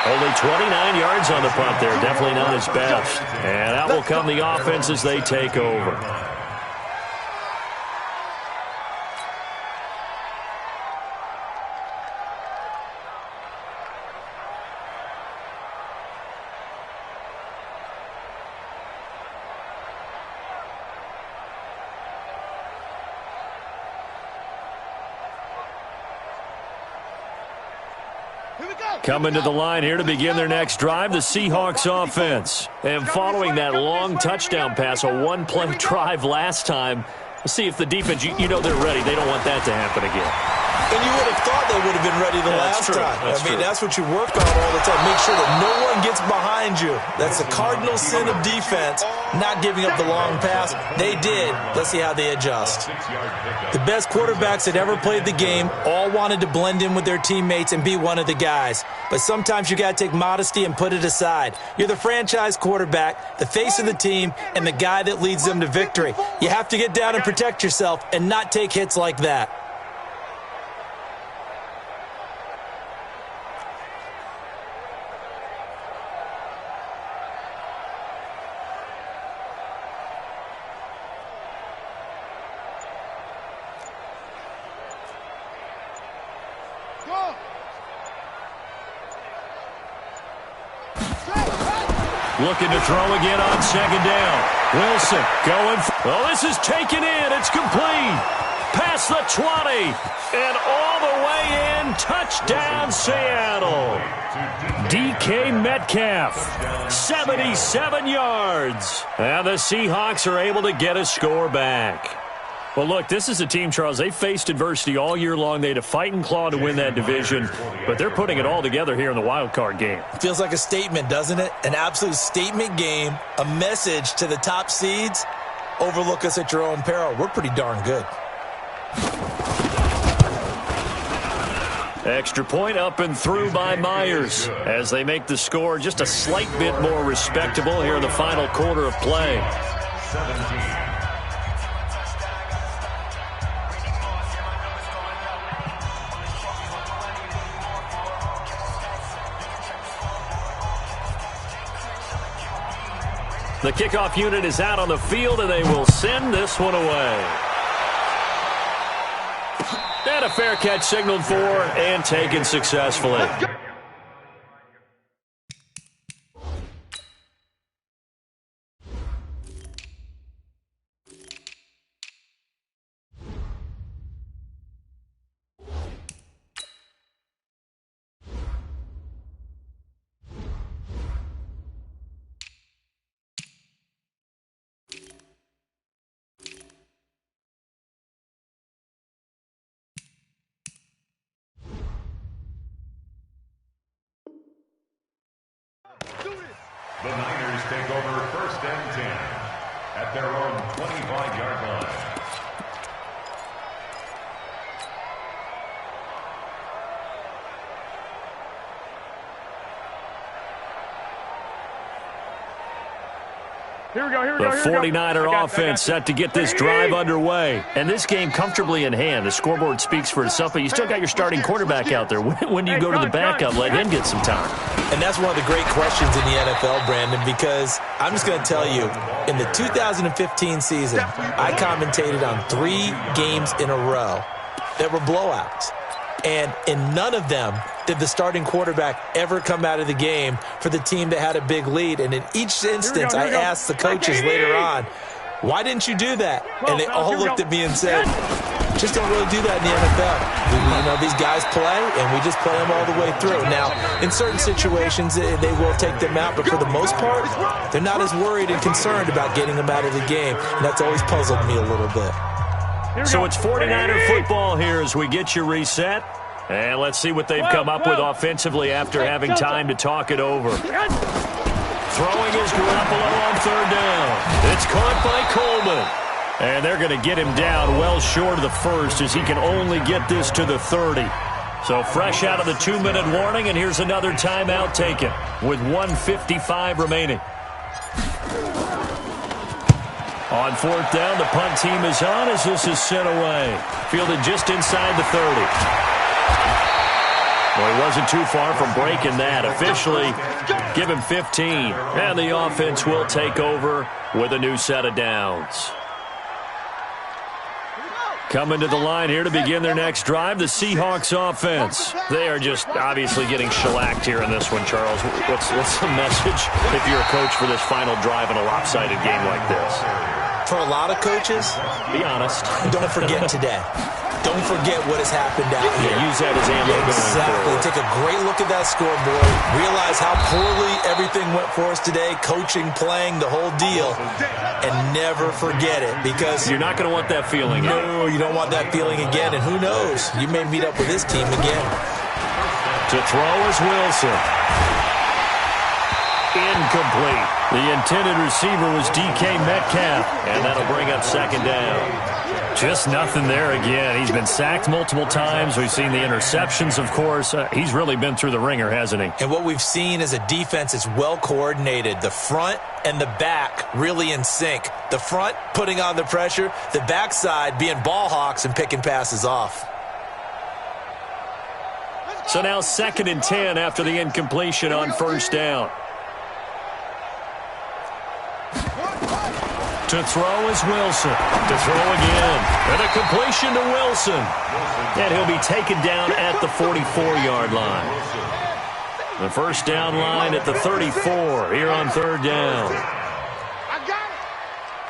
Only 29 yards on the punt there. Definitely not his best. And that will come the offense as they take over. Coming to the line here to begin their next drive, the Seahawks offense. And following that long touchdown pass, a 1-play drive last time, let's see if the defense, you know they're ready. They don't want that to happen again. And you would have thought they would have been ready the last time. That's what you work on all the time. Make sure that no one gets behind you. That's the cardinal sin of defense, not giving up the long pass. They did. Let's see how they adjust. The best quarterbacks that ever played the game all wanted to blend in with their teammates and be one of the guys. But sometimes you got to take modesty and put it aside. You're the franchise quarterback, the face of the team, and the guy that leads them to victory. You have to get down and protect yourself and not take hits like that. Looking to throw again on 2nd down. Wilson going. Oh, this is taken in. It's complete. Past the 20. And all the way in. Touchdown, Seattle. DK Metcalf. 77 yards. And the Seahawks are able to get a score back. Well, look, this is a team, Charles, they faced adversity all year long. They had to fight and claw to win that division, but they're putting it all together here in the wild card game. Feels like a statement, doesn't it? An absolute statement game, a message to the top seeds. Overlook us at your own peril. We're pretty darn good. Extra point up and through by Myers as they make the score just a slight bit more respectable here in the final quarter of play. 17. The kickoff unit is out on the field, and they will send this one away. And a fair catch signaled for and taken successfully. The Niners take over 1st and 10 at their own 25-yard line. Here we go, The 49er offense set to get this drive underway. And this game comfortably in hand. The scoreboard speaks for itself, but you still got your starting quarterback out there. When do you go to the backup? Let him get some time. And that's one of the great questions in the NFL, Brandon, because I'm just going to tell you, in the 2015 season, I commentated on 3 games in a row that were blowouts. And in none of them did the starting quarterback ever come out of the game for the team that had a big lead. And in each instance, I asked the coaches later on, why didn't you do that? And they all looked at me and said, just don't really do that in the NFL. You know, these guys play, and we just play them all the way through. Now, in certain situations, they will take them out, but for the most part, they're not as worried and concerned about getting them out of the game. And that's always puzzled me a little bit. So it's 49er football here as we get you reset. And let's see what they've come up with offensively after having time to talk it over. Throwing is Garoppolo on 3rd down. It's caught by Coleman. And they're going to get him down well short of the first as he can only get this to the 30. So fresh out of the 2-minute warning, and here's another timeout taken with 1:55 remaining. On 4th down, the punt team is on as this is sent away. Fielded just inside the 30. Well, he wasn't too far from breaking that. Officially, give him 15. And the offense will take over with a new set of downs. Coming to the line here to begin their next drive, the Seahawks offense. They are just obviously getting shellacked here in this one, Charles. What's the message if you're a coach for this final drive in a lopsided game like this? For a lot of coaches, be honest. Don't forget today. Don't forget what has happened out here. Use that as ammo. Exactly. Take a great look at that scoreboard. Realize how poorly everything went for us today. Coaching, playing, the whole deal. And never forget it, because you're not going to want that feeling. No, you don't want that feeling again. And who knows? You may meet up with this team again. To throw is Wilson. Incomplete. The intended receiver was DK Metcalf, and that'll bring up 2nd down. Just nothing there again. He's been sacked multiple times. We've seen the interceptions, of course. He's really been through the ringer, hasn't he? And what we've seen is a defense that's well coordinated. The front and the back really in sync. The front putting on the pressure, the backside being ball hawks and picking passes off. So now 2nd and 10 after the incompletion on 1st down. To throw is Wilson. To throw again. And a completion to Wilson. And he'll be taken down at the 44-yard line. The 1st down line at the 34 here on 3rd down. I got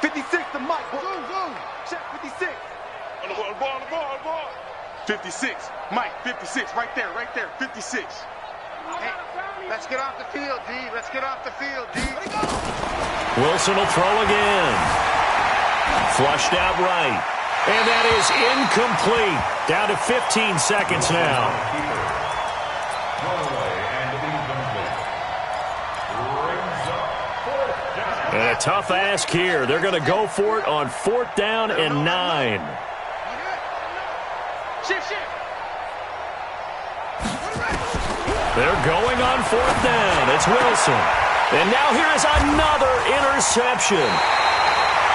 it. 56 to Mike. Go. Check 56. On the ball. 56. Mike, 56. Right there. 56. Hey, let's get off the field, D. Wilson will throw again. Flushed out right. And that is incomplete. Down to 15 seconds now. And a tough ask here. They're going to go for it on 4th down and 9. They're going on 4th down. It's Wilson. And now here is another interception.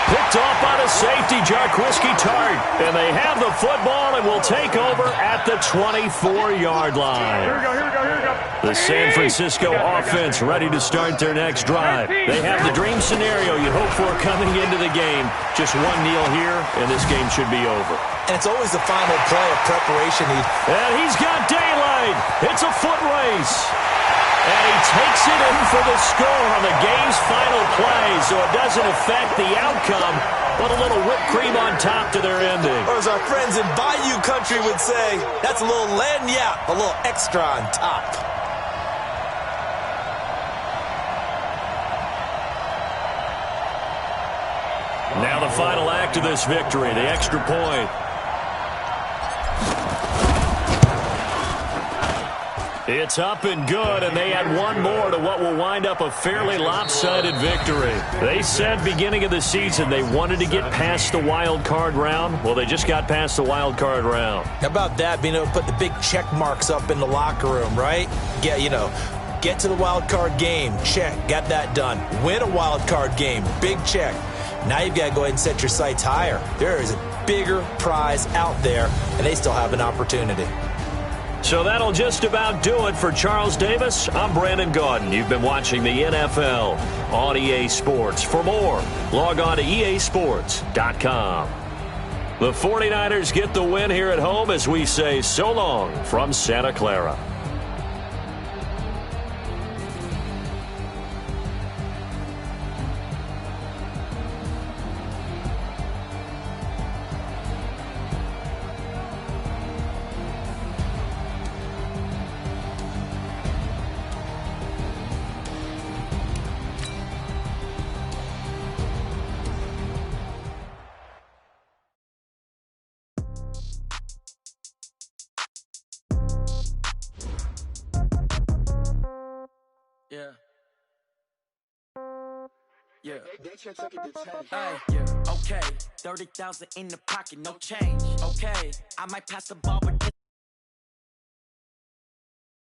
Picked off by the safety, Jarkowski Tart. And they have the football and will take over at the 24-yard line. Here we go, here we go, here we go. The San Francisco offense ready to start their next drive. They have the dream scenario you hope for coming into the game. Just one kneel here, and this game should be over. And it's always the final play of preparation. And he's got daylight. It's a foot race. And he takes it in for the score on the game's final play, so it doesn't affect the outcome, but a little whipped cream on top to their ending. Or as our friends in Bayou Country would say, that's a little lagniappe, a little extra on top. Now the final act of this victory, the extra point. It's up and good, and they add one more to what will wind up a fairly lopsided victory. They said beginning of the season they wanted to get past the wild card round. Well, they just got past the wild card round. How about that, being able to put the big check marks up in the locker room, right? Get to the wild card game, check, got that done. Win a wild card game, big check. Now you've got to go ahead and set your sights higher. There is a bigger prize out there, and they still have an opportunity. So that'll just about do it for Charles Davis. I'm Brandon Gaudin. You've been watching the NFL on EA Sports. For more, log on to easports.com. The 49ers get the win here at home as we say so long from Santa Clara. Okay, 30,000 in the pocket, no change. Okay, I might pass the ball, but